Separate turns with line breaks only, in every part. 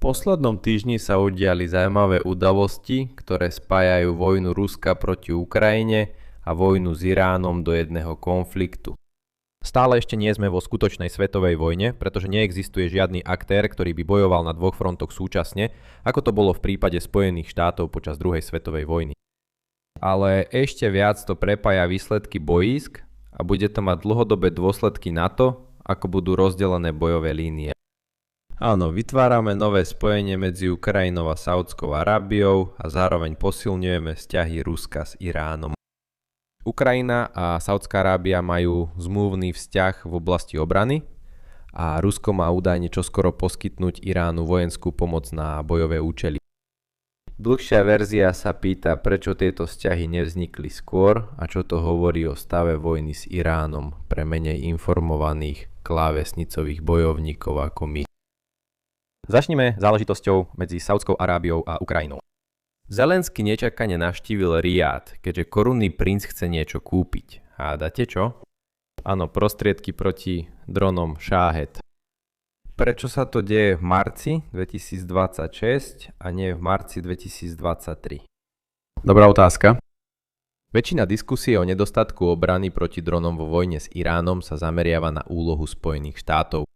poslednom týždni sa udiali zaujímavé udalosti, ktoré spájajú vojnu Ruska proti Ukrajine a vojnu s Iránom do jedného konfliktu.
Stále ešte nie sme vo skutočnej svetovej vojne, pretože neexistuje žiadny aktér, ktorý by bojoval na dvoch frontoch súčasne, ako to bolo v prípade Spojených štátov počas druhej svetovej vojny.
Ale ešte viac to prepája výsledky bojísk a bude to mať dlhodobé dôsledky na to, ako budú rozdelené bojové línie. Áno, vytvárame nové spojenie medzi Ukrajinou a Saudskou Arábiou a zároveň posilňujeme vzťahy Ruska s Iránom.
Ukrajina a Saudská Arábia majú zmluvný vzťah v oblasti obrany a Rusko má údajne čoskoro poskytnúť Iránu vojenskú pomoc na bojové účely.
Dlhšia verzia sa pýta, prečo tieto vzťahy nevznikli skôr a čo to hovorí o stave vojny s Iránom pre menej informovaných klávesnicových bojovníkov ako my.
Začnime záležitosťou medzi Saudskou Arábiou a Ukrajinou.
Zelenský nečakane navštívil Riad, keďže korunný princ chce niečo kúpiť. Hádate čo? Áno, prostriedky proti dronom Shahed. Prečo sa to deje v marci 2026 a nie v marci 2023?
Dobrá otázka. Väčšina diskusie o nedostatku obrany proti dronom vo vojne s Iránom sa zameriava na úlohu Spojených štátov.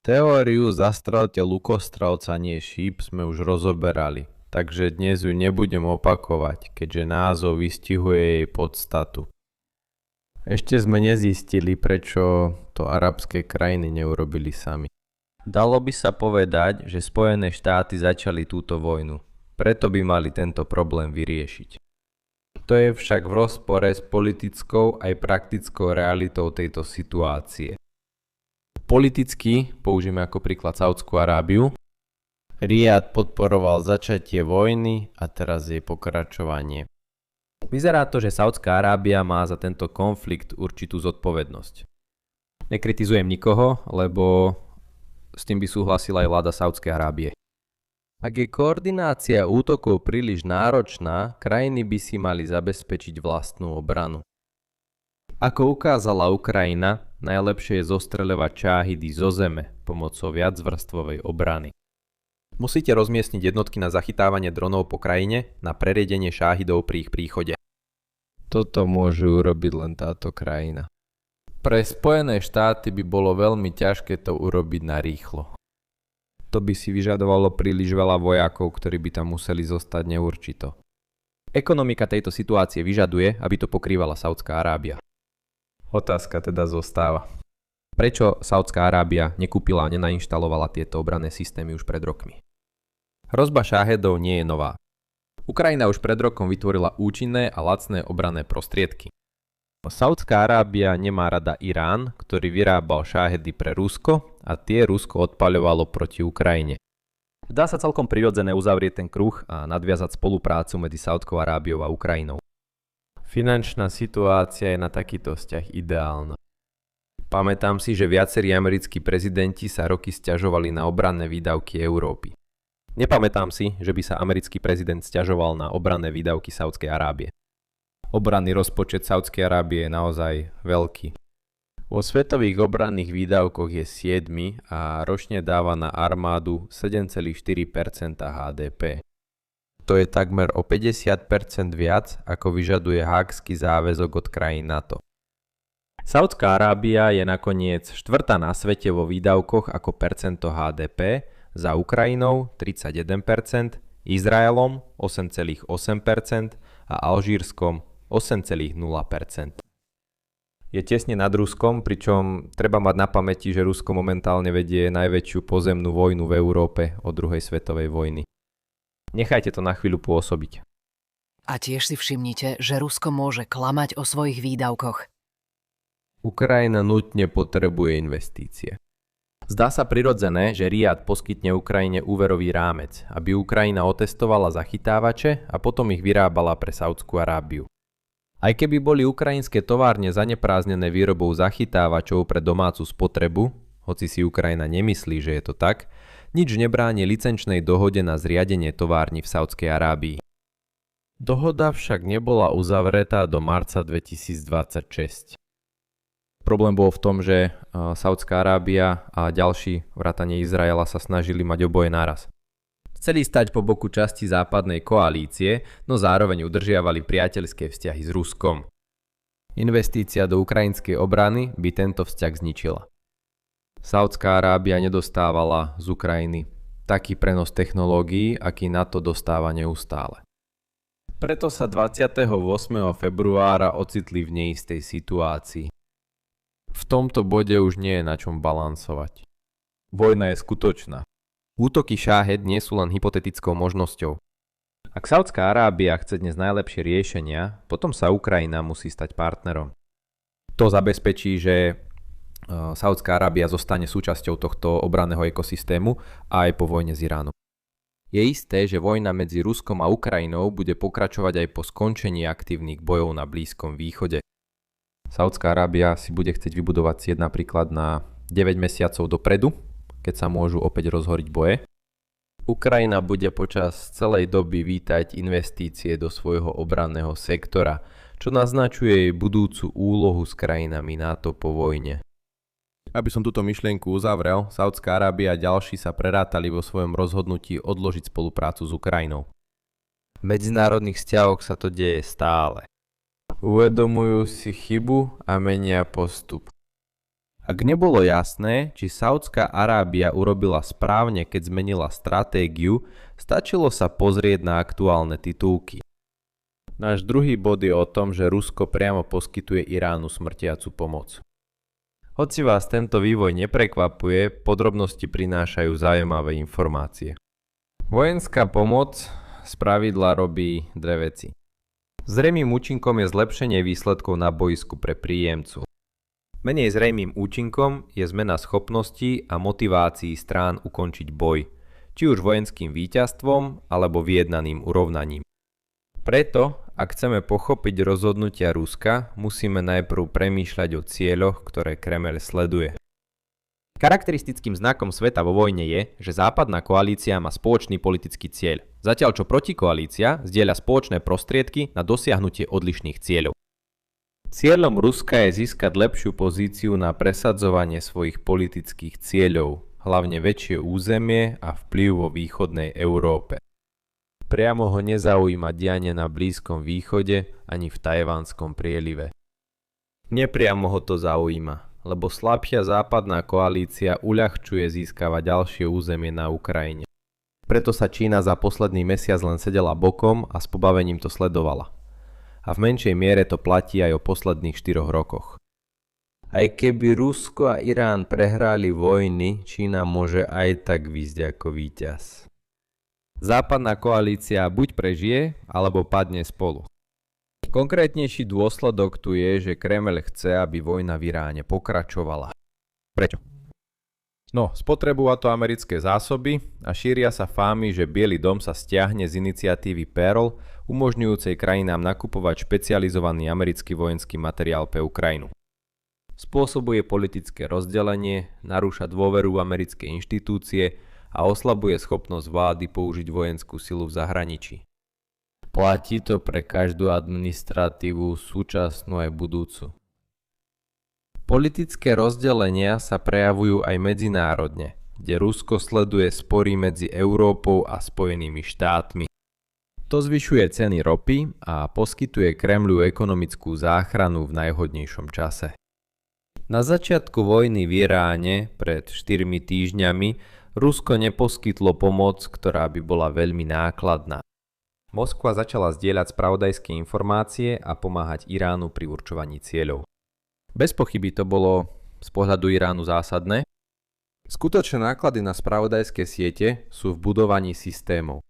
Teóriu zastrelte lukostrelca, nie šíp sme už rozoberali, takže dnes ju nebudem opakovať, keďže názov vystihuje jej podstatu. Ešte sme nezistili, prečo to arabské krajiny neurobili sami. Dalo by sa povedať, že Spojené štáty začali túto vojnu, preto by mali tento problém vyriešiť. To je však v rozpore s politickou aj praktickou realitou tejto situácie. Politicky, použijeme ako príklad Saudskú Arábiu, Riad podporoval začatie vojny a teraz jej pokračovanie. Vyzerá to, že Saudská Arábia má za tento konflikt určitú zodpovednosť.
Nekritizujem nikoho, lebo s tým by súhlasila aj vláda Saudskej Arábie.
Ak je koordinácia útokov príliš náročná, krajiny by si mali zabezpečiť vlastnú obranu. Ako ukázala Ukrajina, najlepšie je zostreľovať šáhidy zo zeme pomocou viacvrstvovej obrany.
Musíte rozmiestniť jednotky na zachytávanie dronov po krajine na preriedenie šáhidov pri ich príchode.
Toto môže urobiť len táto krajina. Pre Spojené štáty by bolo veľmi ťažké to urobiť narýchlo. To by si vyžadovalo príliš veľa vojakov, ktorí by tam museli zostať neurčito.
Ekonomika tejto situácie vyžaduje, aby to pokrývala Saudská Arábia.
Otázka teda zostáva.
Prečo Saudská Arábia nekúpila a nenainštalovala tieto obranné systémy už pred rokmi?
Hrozba šáhedov nie je nová.
Ukrajina už pred rokom vytvorila účinné a lacné obranné prostriedky.
Saudská Arábia nemá rada Irán, ktorý vyrábal šáhedy pre Rusko a tie Rusko odpaľovalo proti Ukrajine.
Dá sa celkom prirodzené uzavrieť ten kruh a nadviazať spoluprácu medzi Saudskou Arábiou a Ukrajinou.
Finančná situácia je na takýto vzťah ideálna. Pamätám si, že viacerí americkí prezidenti sa roky sťažovali na obranné výdavky Európy.
Nepamätám si, že by sa americký prezident sťažoval na obranné výdavky Saudskej Arábie.
Obranný rozpočet Saudskej Arábie je naozaj veľký. Vo svetových obranných výdavkoch je 7. a ročne dáva na armádu 7,4% HDP. To je takmer o 50% viac, ako vyžaduje Háksky záväzok od krajín NATO. Saudská Arábia je nakoniec štvrtá na svete vo výdavkoch ako percento HDP, za Ukrajinou 31%, Izraelom 8,8% a Alžírskom 8,0%. Je tesne nad Ruskom, pričom treba mať na pamäti, že Rusko momentálne vedie najväčšiu pozemnú vojnu v Európe od druhej svetovej vojny. Nechajte to na chvíľu pôsobiť.
A tiež si všimnite, že Rusko môže klamať o svojich výdavkoch.
Ukrajina nutne potrebuje investície.
Zdá sa prirodzené, že Riad poskytne Ukrajine úverový rámec, aby Ukrajina otestovala zachytávače a potom ich vyrábala pre Saudskú Arábiu.
Aj keby boli ukrajinské továrne zanepráznené výrobou zachytávačov pre domácu spotrebu, hoci si Ukrajina nemyslí, že je to tak, nič nebráni licenčnej dohode na zriadenie továrni v Saudskej Arábii. Dohoda však nebola uzavretá do marca 2026.
Problém bol v tom, že Saudská Arábia a ďalší vrátane Izraela sa snažili mať oboje naraz.
Chceli stať po boku časti západnej koalície, no zároveň udržiavali priateľské vzťahy s Ruskom. Investícia do ukrajinskej obrany by tento vzťah zničila. Saudská Arábia nedostávala z Ukrajiny taký prenos technológií, aký NATO dostáva neustále. Preto sa 28. februára ocitli v neistej situácii. V tomto bode už nie je na čom balansovať. Vojna je skutočná. Útoky Šáhed nie sú len hypotetickou možnosťou. Ak Saudská Arábia chce dnes najlepšie riešenia, potom sa Ukrajina musí stať partnerom. To zabezpečí, že Saudská Arábia zostane súčasťou tohto obranného ekosystému aj po vojne s Iránom. Je isté, že vojna medzi Ruskom a Ukrajinou bude pokračovať aj po skončení aktívnych bojov na Blízkom východe. Saudská Arábia si bude chcieť vybudovať sieť napríklad na 9 mesiacov dopredu, keď sa môžu opäť rozhoriť boje. Ukrajina bude počas celej doby vítať investície do svojho obranného sektora, čo naznačuje jej budúcu úlohu s krajinami NATO po vojne. Aby som túto myšlienku uzavrel, Saudská Arábia a ďalší sa prerátali vo svojom rozhodnutí odložiť spoluprácu s Ukrajinou. V medzinárodných vzťahoch sa to deje stále. Uvedomujú si chybu a menia postup. Ak nebolo jasné, či Saudská Arábia urobila správne, keď zmenila stratégiu, stačilo sa pozrieť na aktuálne titulky. Náš druhý bod je o tom, že Rusko priamo poskytuje Iránu smrtiacu pomoc. Hoci vás tento vývoj neprekvapuje, podrobnosti prinášajú zaujímavé informácie. Vojenská pomoc spravidla robí dve veci. Zrejmým účinkom je zlepšenie výsledkov na boisku pre príjemcu. Menej zrejmým účinkom je zmena schopností a motivácií strán ukončiť boj, či už vojenským víťazstvom alebo vyjednaným urovnaním. Preto, ak chceme pochopiť rozhodnutia Ruska, musíme najprv premýšľať o cieľoch, ktoré Kremeľ sleduje. Charakteristickým znakom sveta vo vojne je, že západná koalícia má spoločný politický cieľ, zatiaľ čo protikoalícia zdieľa spoločné prostriedky na dosiahnutie odlišných cieľov. Cieľom Ruska je získať lepšiu pozíciu na presadzovanie svojich politických cieľov, hlavne väčšie územie a vplyv vo východnej Európe. Priamo ho nezaujíma dianie na Blízkom východe ani v Tajvanskom prielive. Nepriamo ho to zaujíma, lebo slabšia západná koalícia uľahčuje získavať ďalšie územie na Ukrajine. Preto sa Čína za posledný mesiac len sedela bokom a s pobavením to sledovala. A v menšej miere to platí aj o posledných 4 rokoch. Aj keby Rusko a Irán prehrali vojny, Čína môže aj tak výjsť ako víťaz. Západná koalícia buď prežije, alebo padne spolu. Konkrétnejší dôsledok tu je, že Kremeľ chce, aby vojna v Iráne pokračovala. Prečo? No, spotrebujú to americké zásoby a šíria sa fámy, že Biely dom sa stiahne z iniciatívy Pearl, umožňujúcej krajinám nakupovať špecializovaný americký vojenský materiál pre Ukrajinu. Spôsobuje politické rozdelenie, narúša dôveru v americké inštitúcie a oslabuje schopnosť vlády použiť vojenskú silu v zahraničí. Platí to pre každú administratívu, súčasnú aj budúcu. Politické rozdelenia sa prejavujú aj medzinárodne, kde Rusko sleduje spory medzi Európou a Spojenými štátmi. To zvyšuje ceny ropy a poskytuje Kremľu ekonomickú záchranu v najvhodnejšom čase. Na začiatku vojny v Iráne pred 4 týždňami Rusko neposkytlo pomoc, ktorá by bola veľmi nákladná. Moskva začala zdieľať spravodajské informácie a pomáhať Iránu pri určovaní cieľov. Bez pochyby to bolo z pohľadu Iránu zásadné. Skutočné náklady na spravodajské siete sú v budovaní systémov.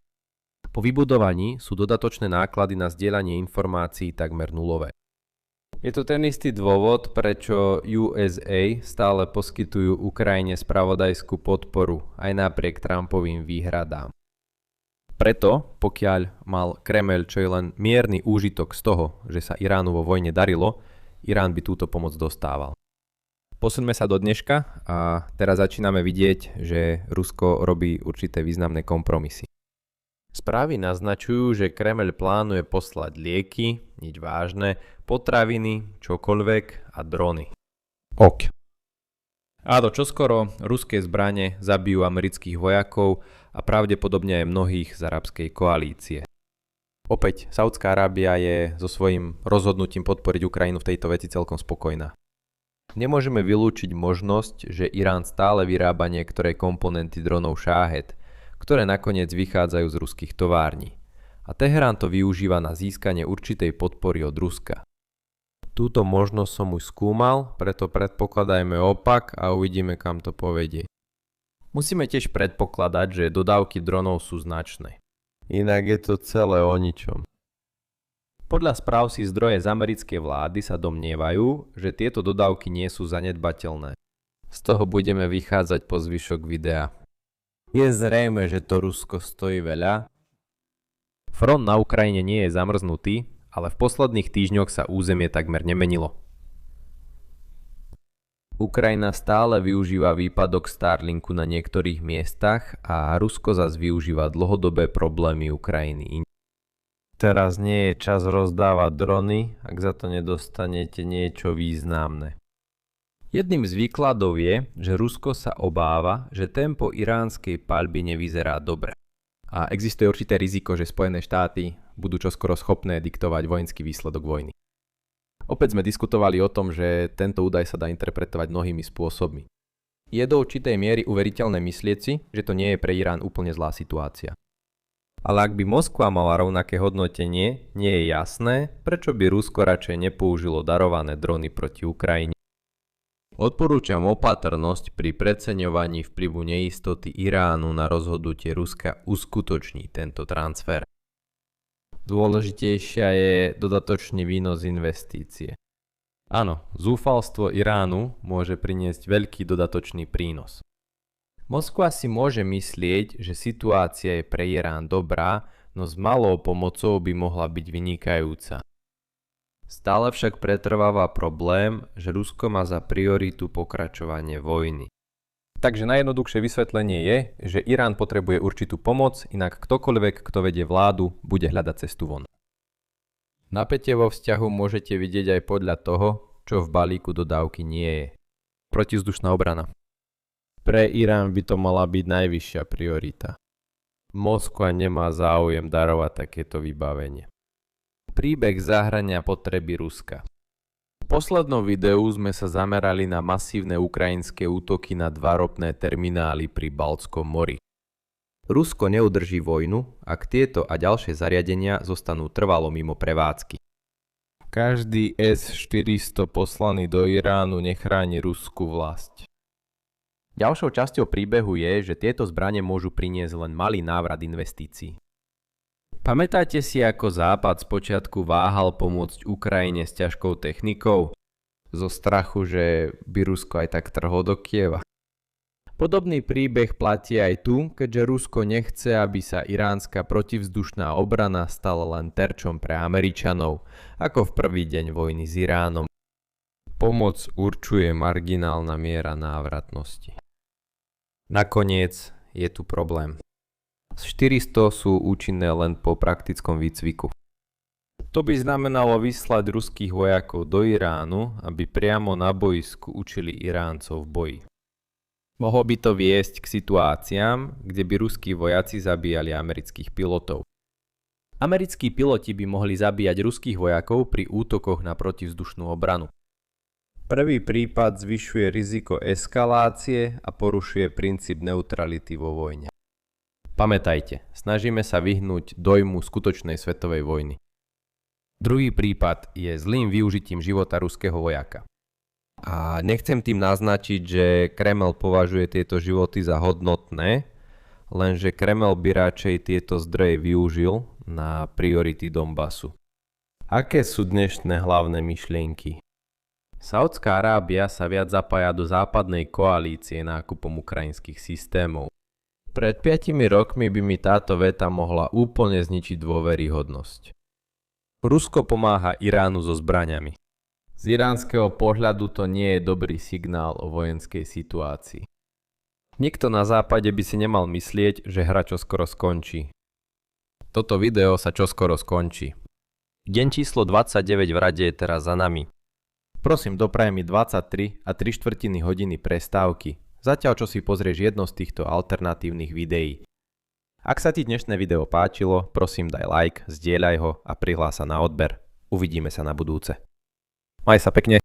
Po vybudovaní sú dodatočné náklady na zdieľanie informácií takmer nulové. Je to ten istý dôvod, prečo USA stále poskytujú Ukrajine spravodajskú podporu aj napriek Trumpovým výhradám. Preto, pokiaľ mal Kremeľ čo je len mierny úžitok z toho, že sa Iránu vo vojne darilo, Irán by túto pomoc dostával. Posuňme sa do dneška a teraz začíname vidieť, že Rusko robí určité významné kompromisy. Správy naznačujú, že Kremeľ plánuje poslať lieky, nič vážne, potraviny, čokoľvek a drony. Ok. Áno, čoskoro ruské zbrane zabijú amerických vojakov
a pravdepodobne aj mnohých z arabskej koalície. Opäť, Saudská Arábia je so svojím rozhodnutím podporiť Ukrajinu v tejto veci celkom spokojná. Nemôžeme vylúčiť možnosť, že Irán stále vyrába niektoré komponenty dronov Shahed, ktoré nakoniec vychádzajú z ruských tovární. A Teherán to využíva na získanie určitej podpory od Ruska. Túto možnosť som už skúmal, preto predpokladajme opak a uvidíme, kam to povedie. Musíme tiež predpokladať, že dodávky dronov sú značné. Inak je to celé o ničom. Podľa správ si zdroje z americkej vlády sa domnievajú, že tieto dodávky nie sú zanedbateľné. Z toho budeme vychádzať po zvyšok videa. Je zrejme, že to Rusko stojí veľa. Front na Ukrajine nie je zamrznutý, ale v posledných týždňoch sa územie takmer nemenilo. Ukrajina stále využíva výpadok Starlinku na niektorých miestach a Rusko zas využíva dlhodobé problémy Ukrajiny. Teraz nie je čas rozdávať drony, ak za to nedostanete niečo významné. Jedným z výkladov je, že Rusko sa obáva, že tempo iránskej paľby nevyzerá dobre. A existuje určité riziko, že Spojené štáty budú čoskoro schopné diktovať vojenský výsledok vojny. Opäť sme diskutovali o tom, že tento údaj sa dá interpretovať mnohými spôsobmi. Je do určitej miery uveriteľné myslieť si, že to nie je pre Irán úplne zlá situácia. Ale ak by Moskva mala rovnaké hodnotenie, nie je jasné, prečo by Rusko radšej nepoužilo darované drony proti Ukrajine. Odporúčam opatrnosť pri preceňovaní vplyvu neistoty Iránu na rozhodnutie Ruska uskutočniť tento transfer. Dôležitejšia je dodatočný výnos investície. Áno, zúfalstvo Iránu môže priniesť veľký dodatočný prínos. Moskva si môže myslieť, že situácia je pre Irán dobrá, no s malou pomocou by mohla byť vynikajúca. Stále však pretrváva problém, že Rusko má za prioritu pokračovanie vojny. Takže najjednoduchšie vysvetlenie je, že Irán potrebuje určitú pomoc, inak ktokoľvek, kto vedie vládu, bude hľadať cestu von. Napätie vo vzťahu môžete vidieť aj podľa toho, čo v balíku dodávky nie je. Protivzdušná obrana. Pre Irán by to mala byť najvyššia priorita. Moskva nemá záujem darovať takéto vybavenie. Príbeh zahrania potreby Ruska. V poslednom videu sme sa zamerali na masívne ukrajinské útoky na dva ropné terminály pri Baltskom mori. Rusko neudrží vojnu, ak tieto a ďalšie zariadenia zostanú trvalo mimo prevádzky. Každý S-400 poslaný do Iránu nechráni ruskú vlast. Ďalšou časťou príbehu je, že tieto zbrane môžu priniesť len malý návrat investícií. Pamätáte si, ako Západ spočiatku váhal pomôcť Ukrajine s ťažkou technikou? Zo strachu, že by Rusko aj tak trhlo do Kieva. Podobný príbeh platí aj tu, keďže Rusko nechce, aby sa iránska protivzdušná obrana stala len terčom pre Američanov, ako v prvý deň vojny s Iránom. Pomoc určuje marginálna miera návratnosti. Nakoniec je tu problém. Z 400 sú účinné len po praktickom výcviku. To by znamenalo vyslať ruských vojakov do Iránu, aby priamo na boisku učili Iráncov v boji. Mohlo by to viesť k situáciám, kde by ruskí vojaci zabíjali amerických pilotov. Americkí piloti by mohli zabíjať ruských vojakov pri útokoch na protivzdušnú obranu. Prvý prípad zvyšuje riziko eskalácie a porušuje princíp neutrality vo vojne. Pamätajte, snažíme sa vyhnúť dojmu skutočnej svetovej vojny. Druhý prípad je zlým využitím života ruského vojaka. A nechcem tým naznačiť, že Kreml považuje tieto životy za hodnotné, lenže Kreml by radšej tieto zdroje využil na priority Donbasu. Aké sú dnešné hlavné myšlienky? Saudská Arábia sa viac zapája do západnej koalície nákupom ukrajinských systémov. Pred 5 rokmi by mi táto veta mohla úplne zničiť dôveryhodnosť. Rusko pomáha Iránu so zbraňami. Z iránskeho pohľadu to nie je dobrý signál o vojenskej situácii. Nikto na západe by si nemal myslieť, že hra čoskoro skončí. Toto video sa čoskoro skončí. Deň číslo 29 v rade je teraz za nami. Prosím, dopraj mi 23 a 3/4 hodiny prestávky. Zatiaľ čo si pozrieš jedno z týchto alternatívnych videí.
Ak sa ti dnešné video páčilo, prosím daj like, zdieľaj ho a prihlás sa na odber. Uvidíme sa na budúce. Maj sa pekne.